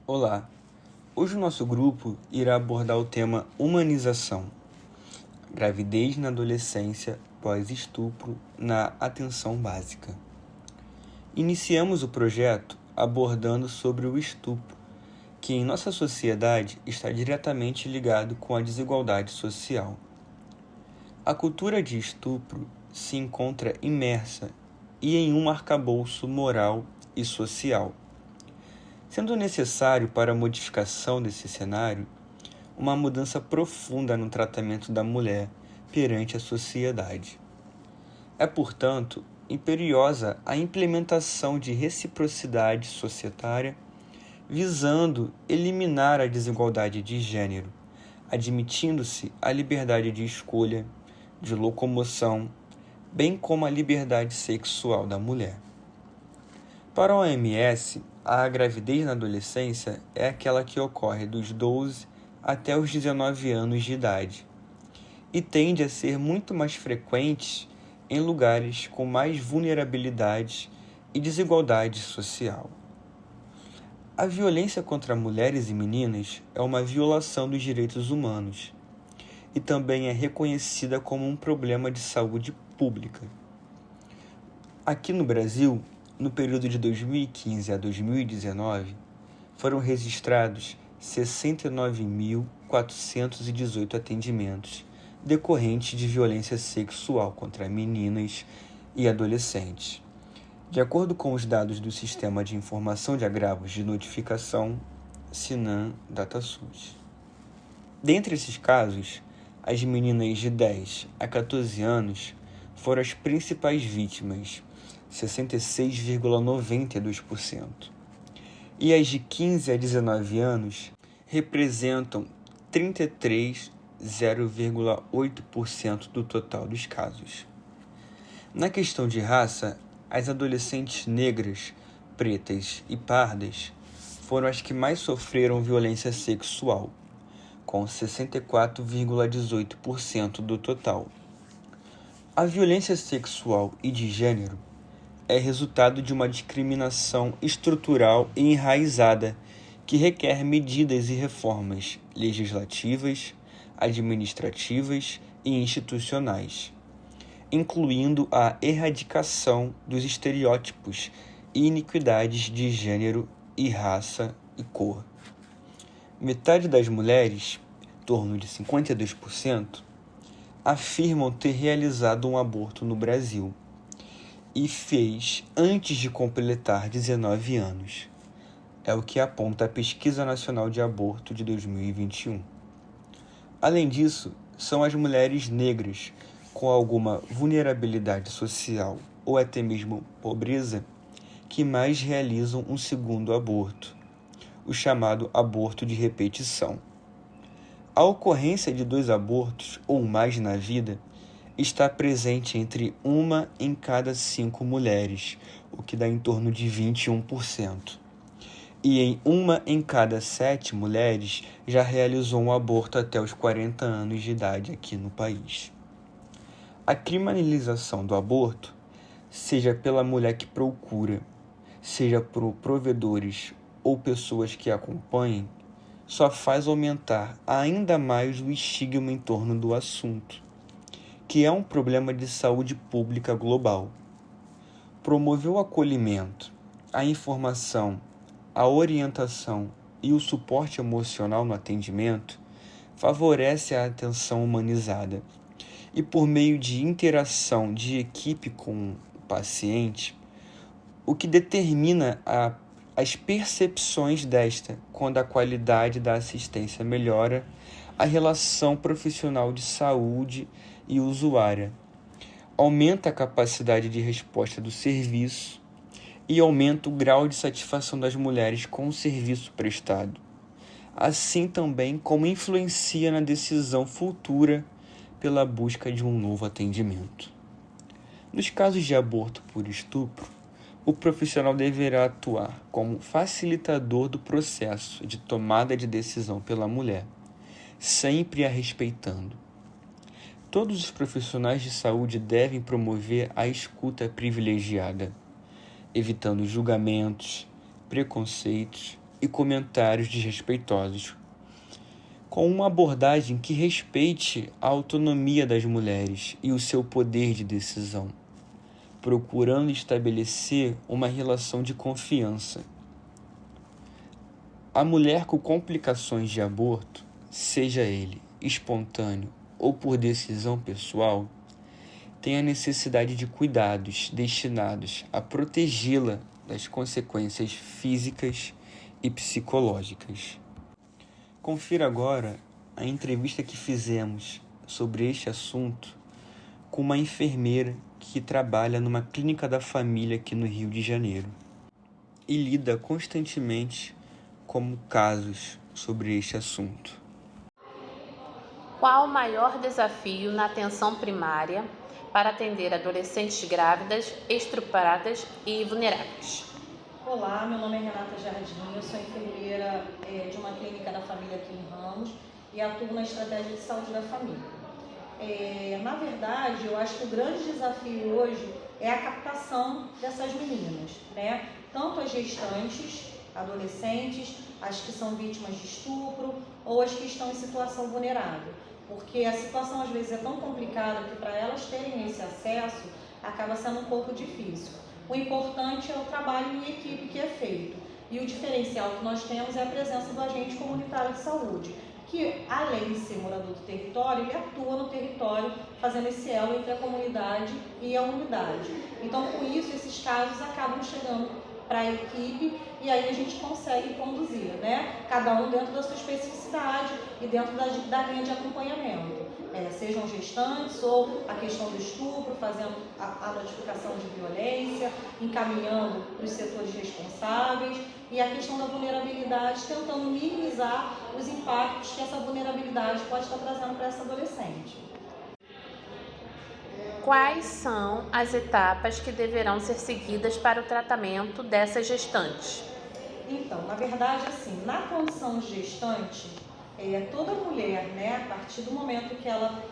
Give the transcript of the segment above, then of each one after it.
Olá, hoje o nosso grupo irá abordar o tema humanização, gravidez na adolescência pós-estupro na atenção básica. Iniciamos o projeto abordando sobre o estupro, que em nossa sociedade está diretamente ligado com a desigualdade social. A cultura de estupro se encontra imersa e em um arcabouço moral e social. Sendo necessário para a modificação desse cenário, uma mudança profunda no tratamento da mulher perante a sociedade. É, portanto, imperiosa a implementação de reciprocidade societária, visando eliminar a desigualdade de gênero, admitindo-se a liberdade de escolha, de locomoção, bem como a liberdade sexual da mulher. Para a OMS, a gravidez na adolescência é aquela que ocorre dos 12 até os 19 anos de idade e tende a ser muito mais frequente em lugares com mais vulnerabilidade e desigualdade social. A violência contra mulheres e meninas é uma violação dos direitos humanos e também é reconhecida como um problema de saúde pública. Aqui no Brasil, no período de 2015 a 2019, foram registrados 69.418 atendimentos decorrentes de violência sexual contra meninas e adolescentes, de acordo com os dados do Sistema de Informação de Agravos de Notificação, SINAM DataSUS. Dentre esses casos, as meninas de 10 a 14 anos foram as principais vítimas, 66,92%. E as de 15 a 19 anos representam 33,08% do total dos casos. Na questão de raça, as adolescentes negras, pretas e pardas foram as que mais sofreram violência sexual, com 64,18% do total. A violência sexual e de gênero é resultado de uma discriminação estrutural e enraizada que requer medidas e reformas legislativas, administrativas e institucionais, incluindo a erradicação dos estereótipos e iniquidades de gênero e raça e cor. Metade das mulheres, em torno de 52%, afirmam ter realizado um aborto no Brasil e fez antes de completar 19 anos. É o que aponta a Pesquisa Nacional de Aborto de 2021. Além disso, são as mulheres negras com alguma vulnerabilidade social ou até mesmo pobreza que mais realizam um segundo aborto, o chamado aborto de repetição. A ocorrência de 2 abortos ou mais na vida está presente entre 1 em cada 5 mulheres, o que dá em torno de 21%. E em 1 em cada 7 mulheres já realizou um aborto até os 40 anos de idade aqui no país. A criminalização do aborto, seja pela mulher que procura, seja por provedores ou pessoas que acompanhem, só faz aumentar ainda mais o estigma em torno do assunto, que é um problema de saúde pública global. Promover o acolhimento, a informação, a orientação e o suporte emocional no atendimento favorece a atenção humanizada e, por meio de interação de equipe com o paciente, o que determina as percepções desta quando a qualidade da assistência melhora, a relação profissional de saúde e usuária, aumenta a capacidade de resposta do serviço e aumenta o grau de satisfação das mulheres com o serviço prestado, assim também como influencia na decisão futura pela busca de um novo atendimento. Nos casos de aborto por estupro, o profissional deverá atuar como facilitador do processo de tomada de decisão pela mulher, sempre a respeitando. Todos os profissionais de saúde devem promover a escuta privilegiada, evitando julgamentos, preconceitos e comentários desrespeitosos, com uma abordagem que respeite a autonomia das mulheres e o seu poder de decisão, procurando estabelecer uma relação de confiança. A mulher com complicações de aborto, seja ele espontâneo ou por decisão pessoal, tem a necessidade de cuidados destinados a protegê-la das consequências físicas e psicológicas. Confira agora a entrevista que fizemos sobre este assunto com uma enfermeira que trabalha numa clínica da família aqui no Rio de Janeiro e lida constantemente com casos sobre este assunto. Qual o maior desafio na atenção primária para atender adolescentes grávidas, estupradas e vulneráveis? Olá, meu nome é Renata Jardim, eu sou enfermeira de uma clínica da família aqui em Ramos e atuo na estratégia de saúde da família. Na verdade, eu acho que o grande desafio hoje é a captação dessas meninas, né? Tanto as gestantes, adolescentes, as que são vítimas de estupro ou as que estão em situação vulnerável, porque a situação às vezes é tão complicada que para elas terem esse acesso acaba sendo um pouco difícil. O importante é o trabalho em equipe que é feito e o diferencial que nós temos é a presença do agente comunitário de saúde, que além de ser morador do território, ele atua no território fazendo esse elo entre a comunidade e a unidade. Então, com isso, esses casos acabam chegando para a equipe e aí a gente consegue conduzir, né? Cada um dentro da sua especificidade e dentro da linha de acompanhamento. Sejam gestantes ou a questão do estupro, fazendo a notificação de violência, encaminhando para os setores responsáveis e a questão da vulnerabilidade, tentando minimizar os impactos que essa vulnerabilidade pode estar trazendo para essa adolescente. Quais são as etapas que deverão ser seguidas para o tratamento dessas gestantes? Então, na verdade, assim, na condição de gestante, toda mulher, né, a partir do momento que ela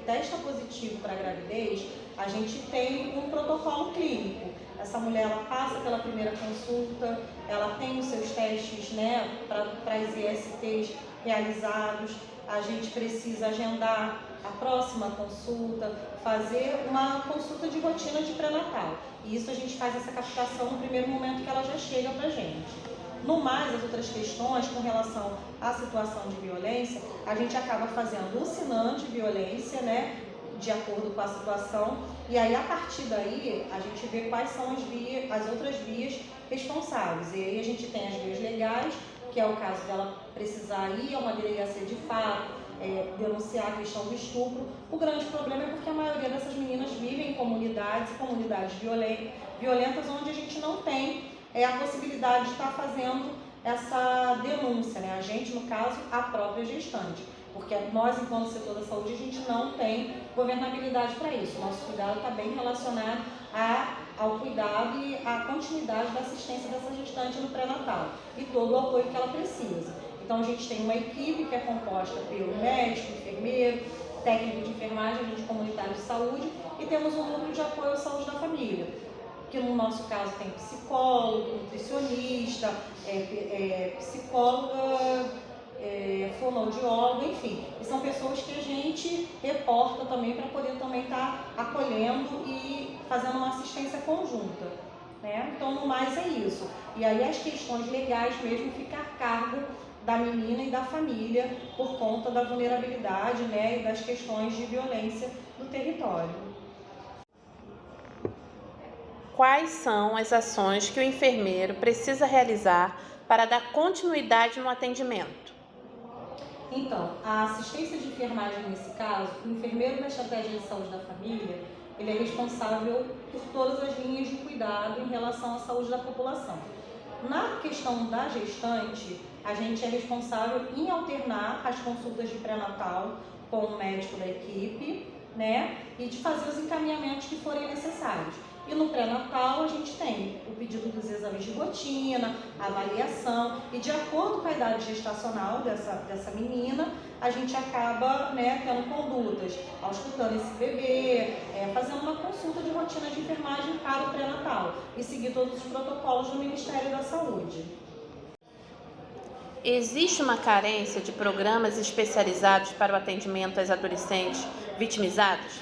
testa positivo para a gravidez, a gente tem um protocolo clínico. Essa mulher ela passa pela primeira consulta, ela tem os seus testes, né, para as ISTs realizados, a gente precisa agendar a próxima consulta, fazer uma consulta de rotina de pré-natal. E isso a gente faz essa captação no primeiro momento que ela já chega para a gente. No mais, as outras questões com relação à situação de violência, a gente acaba fazendo um sinã de violência, né, de acordo com a situação, e aí a partir daí a gente vê quais são as outras vias responsáveis. E aí a gente tem as vias legais, que é o caso dela precisar ir a uma delegacia de fato, denunciar a questão do estupro. O grande problema é porque a maioria dessas meninas vivem em comunidades violentas, onde a gente não tem a possibilidade de estar fazendo essa denúncia, né? A gente, no caso, a própria gestante, porque nós, enquanto setor da saúde, a gente não tem governabilidade para isso. O nosso cuidado está bem relacionado ao cuidado e à continuidade da assistência dessa gestante no pré-natal e todo o apoio que ela precisa. Então, a gente tem uma equipe que é composta pelo médico, enfermeiro, técnico de enfermagem, agente comunitário de saúde e temos um núcleo de apoio à saúde da família, que no nosso caso tem psicólogo, nutricionista, psicóloga, fonoaudiólogo, enfim. E são pessoas que a gente reporta também para poder também estar acolhendo e fazendo uma assistência conjunta, né? Então, no mais é isso. E aí as questões legais mesmo ficam a cargo da menina e da família por conta da vulnerabilidade, né, e das questões de violência no território. Quais são as ações que o enfermeiro precisa realizar para dar continuidade no atendimento? Então, a assistência de enfermagem nesse caso, o enfermeiro da estratégia de saúde da família, ele é responsável por todas as linhas de cuidado em relação à saúde da população. Na questão da gestante, a gente é responsável em alternar as consultas de pré-natal com o médico da equipe, né, e de fazer os encaminhamentos que forem necessários. E no pré-natal a gente tem o pedido dos exames de rotina, a avaliação, e de acordo com a idade gestacional dessa menina, a gente acaba, né, tendo condutas, auscultando esse bebê, fazendo uma consulta de rotina de enfermagem para o pré-natal e seguir todos os protocolos do Ministério da Saúde. Existe uma carência de programas especializados para o atendimento aos adolescentes vitimizados?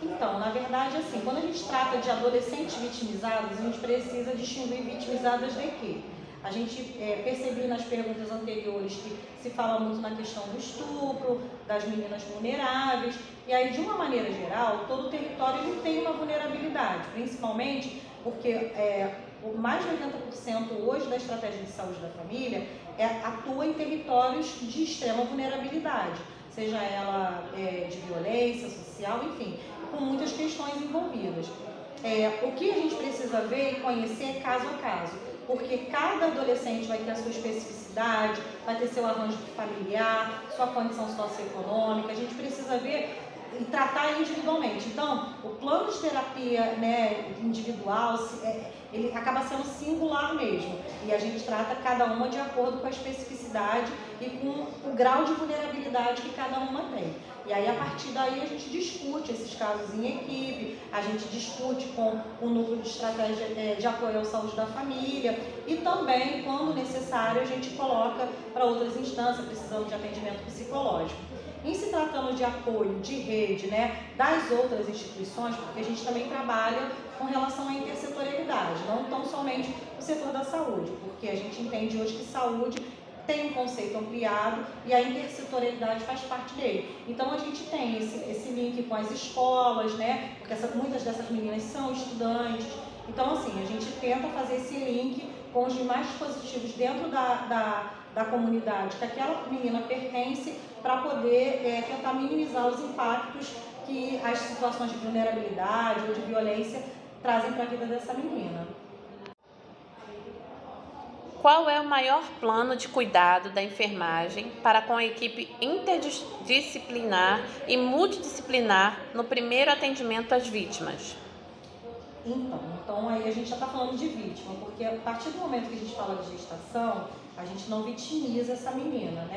Então, na verdade, assim, quando a gente trata de adolescentes vitimizados, a gente precisa distinguir vitimizadas de quê? A gente percebeu nas perguntas anteriores que se fala muito na questão do estupro, das meninas vulneráveis, e aí, de uma maneira geral, todo o território ele tem uma vulnerabilidade, principalmente porque mais de 80% hoje da estratégia de saúde da família atua em territórios de extrema vulnerabilidade, seja ela de violência social, enfim, com muitas questões envolvidas. O que a gente precisa ver e conhecer é caso a caso, porque cada adolescente vai ter a sua especificidade, vai ter seu arranjo familiar, sua condição socioeconômica, a gente precisa ver e tratar individualmente. Então, o plano de terapia, individual, ele acaba sendo singular mesmo, e a gente trata cada uma de acordo com a especificidade e com o grau de vulnerabilidade que cada uma tem. E aí, a partir daí, a gente discute esses casos em equipe, a gente discute com o núcleo de estratégia de apoio à saúde da família e também, quando necessário, a gente coloca para outras instâncias, precisando de atendimento psicológico. Em se tratando de apoio, de rede, das outras instituições, porque a gente também trabalha com relação à intersetorialidade, não tão somente o setor da saúde, porque a gente entende hoje que saúde tem um conceito ampliado e a intersetorialidade faz parte dele. Então a gente tem esse link com as escolas, porque muitas dessas meninas são estudantes. Então assim, a gente tenta fazer esse link com os demais dispositivos dentro da comunidade que aquela menina pertence para poder tentar minimizar os impactos que as situações de vulnerabilidade ou de violência trazem para a vida dessa menina. Qual é o maior plano de cuidado da enfermagem para com a equipe interdisciplinar e multidisciplinar no primeiro atendimento às vítimas? Então aí a gente já está falando de vítima, porque a partir do momento que a gente fala de gestação, a gente não vitimiza essa menina,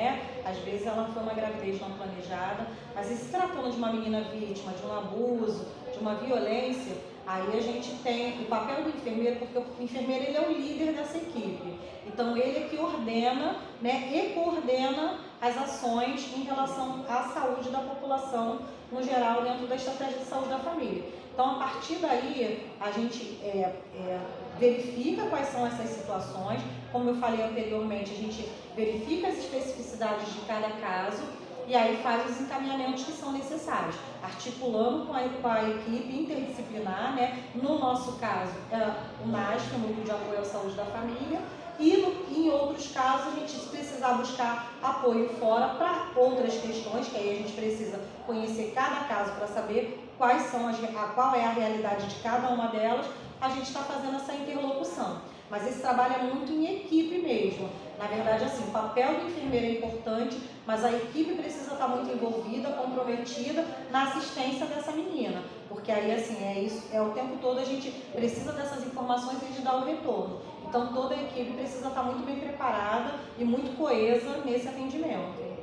Às vezes ela foi uma gravidez não planejada, mas se tratando de uma menina vítima, de um abuso, de uma violência, aí a gente tem o papel do enfermeiro, porque o enfermeiro ele é o líder dessa equipe. Então ele é que ordena, e coordena as ações em relação à saúde da população no geral dentro da estratégia de saúde da família. Então a partir daí a gente verifica quais são essas situações, como eu falei anteriormente, a gente verifica as especificidades de cada caso e aí faz os encaminhamentos que são necessários, articulando com a equipe interdisciplinar, No nosso caso, o NASF, o Núcleo de Apoio à Saúde da Família, e em outros casos a gente se precisar buscar apoio fora para outras questões, que aí a gente precisa conhecer cada caso para saber qual é a realidade de cada uma delas, a gente está fazendo essa interlocução. Mas esse trabalho é muito em equipe mesmo. Na verdade, assim, o papel do enfermeiro é importante, mas a equipe precisa estar muito envolvida, comprometida na assistência dessa menina. Porque aí, assim, o tempo todo a gente precisa dessas informações e de dar o retorno. Então, toda a equipe precisa estar muito bem preparada e muito coesa nesse atendimento.